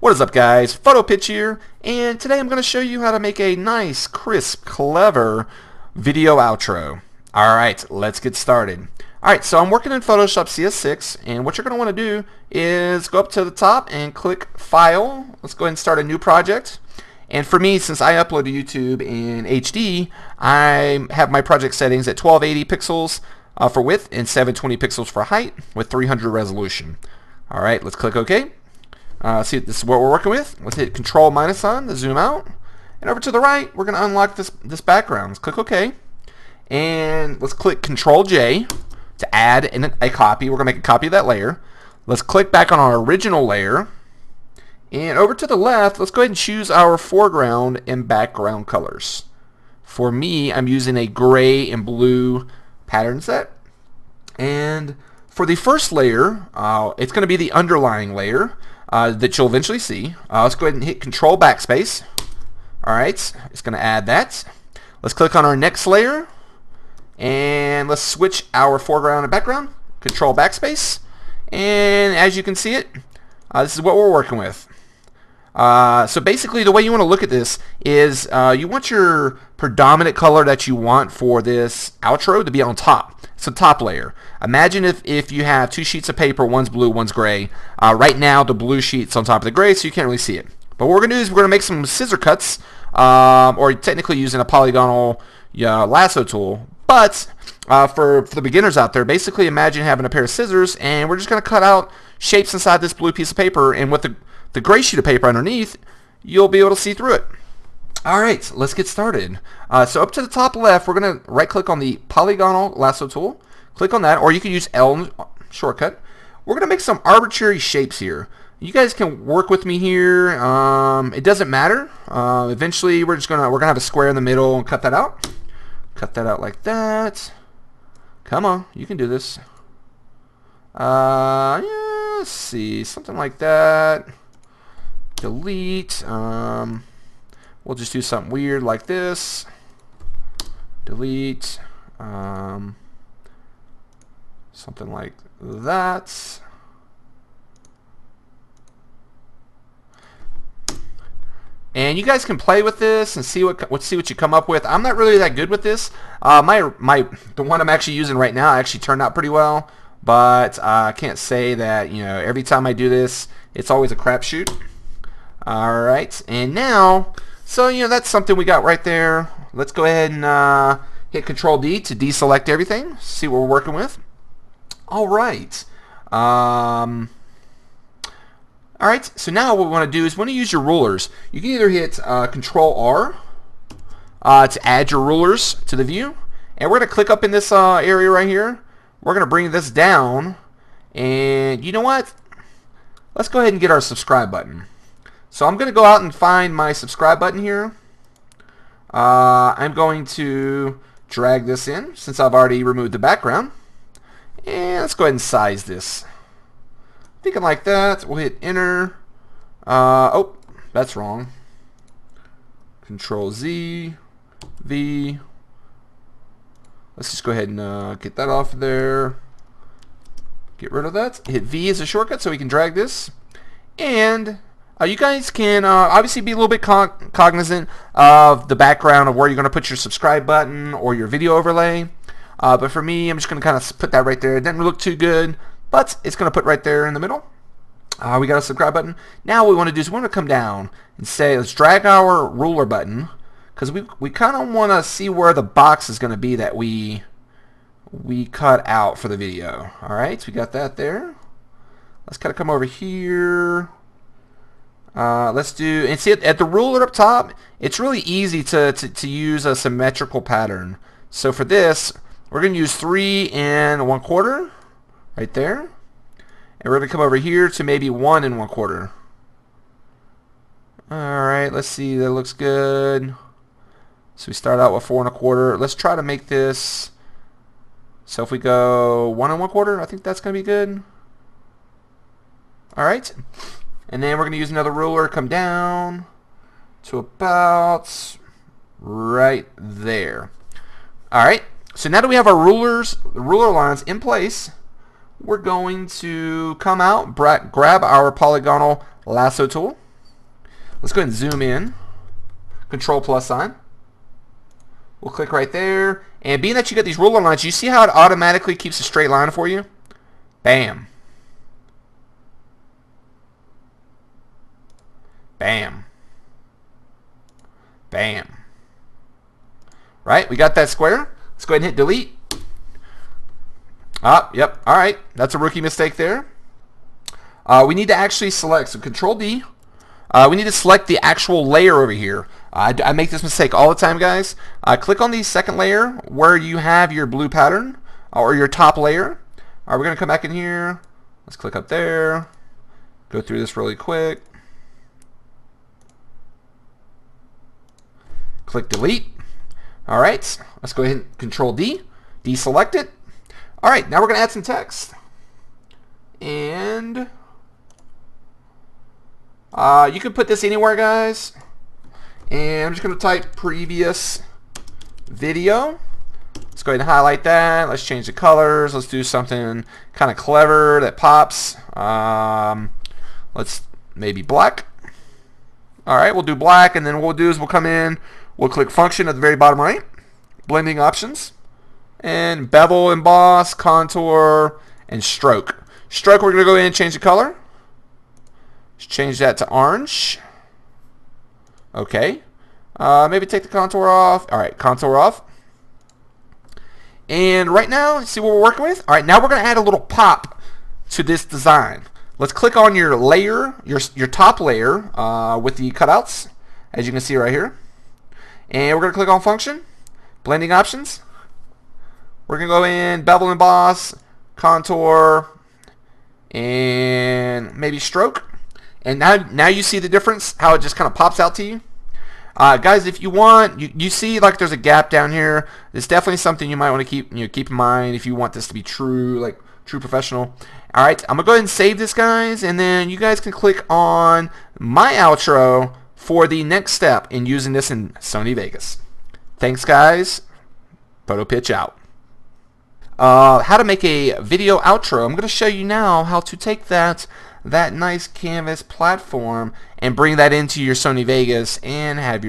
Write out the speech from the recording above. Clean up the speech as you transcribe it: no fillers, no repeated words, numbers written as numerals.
What is up, guys? Photo Pitch here, and today I'm going to show you how to make a nice, crisp, clever video outro. Alright, let's get started. Alright, so I'm working in Photoshop CS6, and what you're going to want to do is go up to the top and click File. Let's go ahead and start a new project. And for me, since I upload to YouTube in HD, I have my project settings at 1280 pixels for width and 720 pixels for height with 300 resolution. Alright, let's click OK. See, this is what we're working with. Let's hit Control minus on to zoom out. And over to the right, we're going to unlock this background. Let's click OK. And let's click Control J to add a copy. We're going to make a copy of that layer. Let's click back on our original layer. And over to the left, let's go ahead and choose our foreground and background colors. For me, I'm using a gray and blue pattern set. And for the first layer, it's going to be the underlying layer that you'll eventually see. Let's go ahead and hit Control Backspace. Alright, it's going to add that. Let's click on our next layer. And let's switch our foreground and background. Control Backspace. And as you can see it, this is what we're working with. So basically the way you want to look at this is you want your predominant color that you want for this outro to be on top. It's a top layer. Imagine if you have two sheets of paper, one's blue, one's gray. Right now the blue sheet's on top of the gray, so you can't really see it. But what we're going to do is we're going to make some scissor cuts, or technically using a polygonal lasso tool. But for the beginners out there, basically imagine having a pair of scissors, and we're just going to cut out shapes inside this blue piece of paper, and with the gray sheet of paper underneath, you'll be able to see through it. Alright, let's get started. So up to the top left, we're going to right click on the polygonal lasso tool. Click on that, or you can use L shortcut. We're going to make some arbitrary shapes here. You guys can work with me here. It doesn't matter. Eventually we're gonna have a square in the middle and cut that out. Cut that out like that. Come on, you can do this. Yeah, let's see, something like that. Delete. We'll just do something weird like this. Delete. Something like that. And you guys can play with this and see what you come up with. I'm not really that good with this. The one I'm actually using right now actually turned out pretty well, but I can't say that every time I do this, it's always a crapshoot. All right, and now, so that's something we got right there. Let's go ahead and hit Control D to deselect everything. See what we're working with. All right. Alright, so now what we want to do is when you use your rulers, you can either hit Control R to add your rulers to the view, and we're going to click up in this area right here. We're going to bring this down, and you know what? Let's go ahead and get our subscribe button. So I'm going to go out and find my subscribe button here. I'm going to drag this in since I've already removed the background, and let's go ahead and size this. Thinking like that, we'll hit enter. Oh, that's wrong. Control Z, V. Let's just go ahead and get that off of there. Get rid of that. Hit V as a shortcut so we can drag this. And you guys can obviously be a little bit cognizant of the background of where you're going to put your subscribe button or your video overlay. But for me, I'm just going to kind of put that right there. It doesn't look too good, but it's going to put right there in the middle. We got a subscribe button. Now what we want to do is we want to come down and say, let's drag our ruler button, because we kind of want to see where the box is going to be that we cut out for the video. Alright, so we got that there. Let's kind of come over here. Let's do, and see at the ruler up top, it's really easy to use a symmetrical pattern. So for this, we're going to use 3 1/4. Right there. And we're going to come over here to maybe 1 1/4. Alright, let's see, that looks good. So we start out with 4 1/4. Let's try to make this, so if we go 1 1/4, I think that's going to be good. Alright. And then we're going to use another ruler, come down to about right there. Alright, so now that we have our ruler lines in place, we're going to come out, grab our polygonal lasso tool, Let's go ahead and zoom in. Control plus sign. We'll click right there. And being that you got these ruler lines, you see how it automatically keeps a straight line for you? Bam. Bam. Bam. Right, we got that square. Let's go ahead and hit delete. Yep, all right. That's a rookie mistake there. We need to actually select, so Control D. We need to select the actual layer over here. I make this mistake all the time, guys. Click on the second layer where you have your blue pattern or your top layer. All right, we're going to come back in here. Let's click up there. Go through this really quick. Click delete. All right, let's go ahead and Control D. Deselect it. All right, now we're going to add some text. And you can put this anywhere, guys. And I'm just going to type previous video. Let's go ahead and highlight that. Let's change the colors. Let's do something kind of clever that pops. Let's maybe black. All right, we'll do black, and then what we'll do is we'll come in, we'll click function at the very bottom right, blending options, and bevel, emboss, contour, and stroke. Stroke, we're going to go in and change the color. Let's change that to orange. Okay. Maybe take the contour off. All right, contour off. And right now, see what we're working with? All right, now we're going to add a little pop to this design. Let's click on your layer, your top layer with the cutouts, as you can see right here. And we're going to click on function, blending options. We're going to go in, bevel, emboss, contour, and maybe stroke. And now you see the difference, how it just kind of pops out to you. Guys, if you want, you see like there's a gap down here. It's definitely something you might want to keep in mind if you want this to be true, like true professional. All right, I'm gonna go ahead and save this, guys, and then you guys can click on my outro for the next step in using this in Sony Vegas. Thanks, guys. Photo pitch out. How to make a video outro. I'm going to show you now how to take that nice canvas platform and bring that into your Sony Vegas and have your